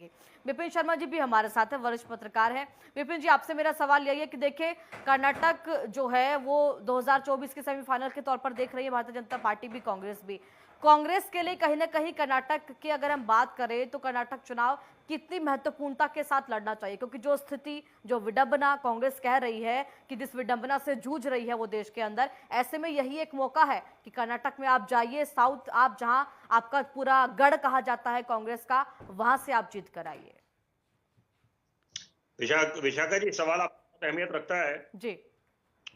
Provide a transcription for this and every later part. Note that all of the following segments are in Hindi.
जाएंगे। विपिन शर्मा जी भी हमारे साथ है, वरिष्ठ पत्रकार हैं। विपिन जी, आपसे मेरा सवाल यही है कि देखिए, कर्नाटक जो है वो 2024 के सेमीफाइनल के तौर पर देख रही है भारतीय जनता पार्टी भी, कांग्रेस भी। कांग्रेस के लिए कहीं ना कहीं कर्नाटक की अगर हम बात करें तो कर्नाटक चुनाव कितनी महत्वपूर्णता के साथ लड़ना चाहिए, क्योंकि जो स्थिति, जो विडंबना कांग्रेस कह रही है कि जिस विडंबना से जूझ रही है वो देश के अंदर, ऐसे में यही एक मौका है कि कर्नाटक में आप जाइए, साउथ, आप जहां आपका पूरा गढ़ कहा जाता है कांग्रेस का, वहां से आप जीत कर आइए। विशाखा जी, सवाल आप अहमियत रखता है जी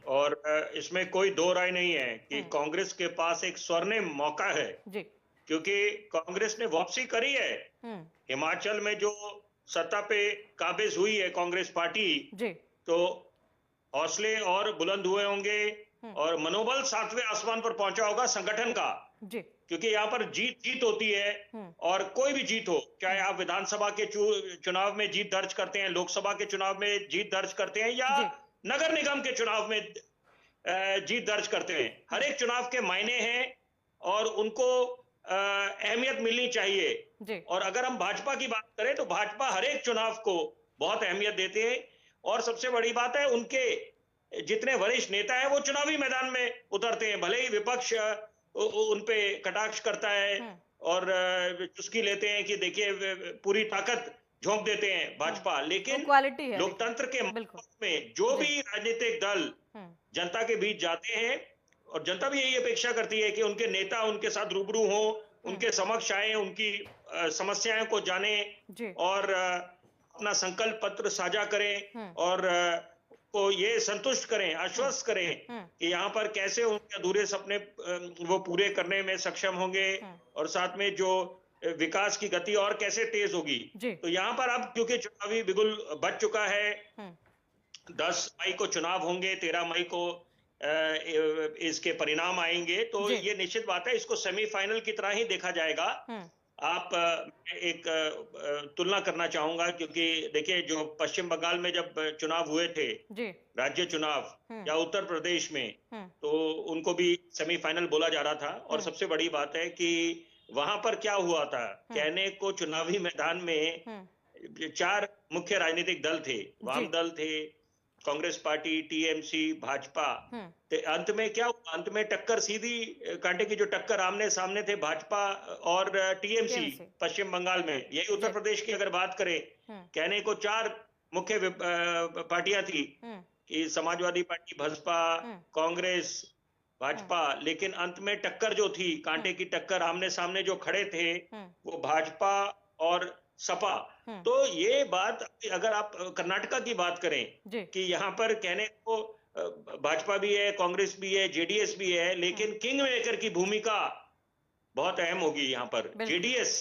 और इसमें कोई दो राय नहीं है कि कांग्रेस के पास एक स्वर्णिम मौका है, जी। क्योंकि कांग्रेस ने वापसी करी है। हिमाचल में जो सत्ता पे काबिज हुई है कांग्रेस पार्टी, जी तो हौसले और बुलंद हुए होंगे और मनोबल सातवें आसमान पर पहुंचा होगा संगठन का, जी। क्योंकि यहाँ पर जीत जीत होती है। और कोई भी जीत हो, चाहे आप विधानसभा के चुनाव में जीत दर्ज करते हैं, लोकसभा के चुनाव में जीत दर्ज करते हैं, या नगर निगम के चुनाव में जीत दर्ज करते हैं, हर एक चुनाव के मायने हैं और उनको अहमियत मिलनी चाहिए। और अगर हम भाजपा की बात करें तो भाजपा हर एक चुनाव को बहुत अहमियत देते हैं और सबसे बड़ी बात है, उनके जितने वरिष्ठ नेता हैं वो चुनावी मैदान में उतरते हैं, भले ही विपक्ष उन पे कटाक्ष करता है और चुस्की लेते हैं कि देखिए पूरी ताकत झोंक देते हैं भाजपा, लेकिन क्वालिटी है लोकतंत्र के में जो भी राजनीतिक दल जनता के बीच जाते हैं और जनता भी यही अपेक्षा करती है कि उनके नेता उनके साथ रूबरू हो, उनके समक्ष आए, उनकी समस्याओं को जाने और अपना संकल्प पत्र साझा करें और को ये संतुष्ट करें, आश्वस्त करें कि यहाँ पर कैसे उनके अधूरे सपने वो पूरे करने में सक्षम होंगे और साथ में जो विकास की गति और कैसे तेज होगी। तो यहाँ पर अब क्योंकि चुनावी बिगुल बच चुका है, 10 मई को चुनाव होंगे, 13 मई को इसके परिणाम आएंगे, तो ये निश्चित बात है, इसको सेमीफाइनल की तरह ही देखा जाएगा। आप एक तुलना करना चाहूंगा, क्योंकि देखिए जो पश्चिम बंगाल में जब चुनाव हुए थे, राज्य चुनाव, या उत्तर प्रदेश में, तो उनको भी सेमीफाइनल बोला जा रहा था। और सबसे बड़ी बात है कि वहां पर क्या हुआ था, कहने को चुनावी मैदान में 4 मुख्य राजनीतिक दल थे, वाम दल थे, कांग्रेस पार्टी, टीएमसी, भाजपा। तो अंत में क्या हुआ, अंत में टक्कर सीधी कांटे की जो टक्कर आमने सामने थे भाजपा और टीएमसी पश्चिम बंगाल में। यही उत्तर प्रदेश की अगर बात करें, कहने को 4 मुख्य पार्टियां थी कि समाजवादी पार्टी, बसपा, कांग्रेस, भाजपा, लेकिन अंत में टक्कर जो थी, कांटे की टक्कर, आमने सामने जो खड़े थे वो भाजपा और सपा। तो ये बात, अगर आप कर्नाटका की बात करें कि यहाँ पर कहने को भाजपा भी है, कांग्रेस भी है, जेडीएस भी है, लेकिन किंग मेकर की भूमिका बहुत अहम होगी यहाँ पर। जेडीएस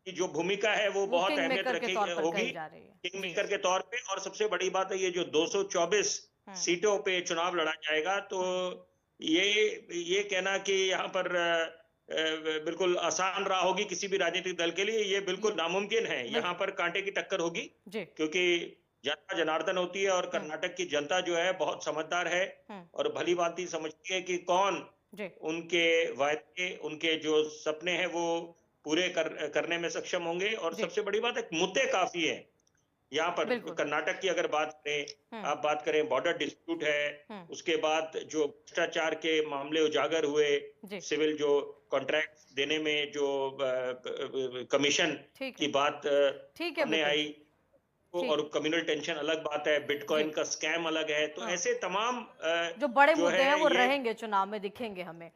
की जो भूमिका है वो बहुत अहमियत रखी होगी किंग मेकर के तौर पे। और सबसे बड़ी बात है, ये जो 224 सीटों पे चुनाव लड़ा जाएगा, तो ये कहना कि यहाँ पर बिल्कुल आसान रहा होगी किसी भी राजनीतिक दल के लिए, ये बिल्कुल नामुमकिन है। यहाँ पर कांटे की टक्कर होगी, क्योंकि जनता जनार्दन होती है और कर्नाटक की जनता जो है बहुत समझदार है और भली भांति समझती है कि कौन उनके वायदे, उनके जो सपने हैं वो पूरे करने में सक्षम होंगे। और सबसे बड़ी बात है, मुद्दे काफी है यहाँ पर। कर्नाटक की अगर बात करें, आप बात करें, बॉर्डर डिस्प्यूट है, उसके बाद जो भ्रष्टाचार के मामले उजागर हुए, सिविल जो कॉन्ट्रैक्ट देने में जो कमीशन की बात सामने आई, और कम्युनल टेंशन अलग बात है, बिटकॉइन का स्कैम अलग है। तो ऐसे तमाम जो बड़े मुद्दे हैं वो रहेंगे, चुनाव में दिखेंगे हमें।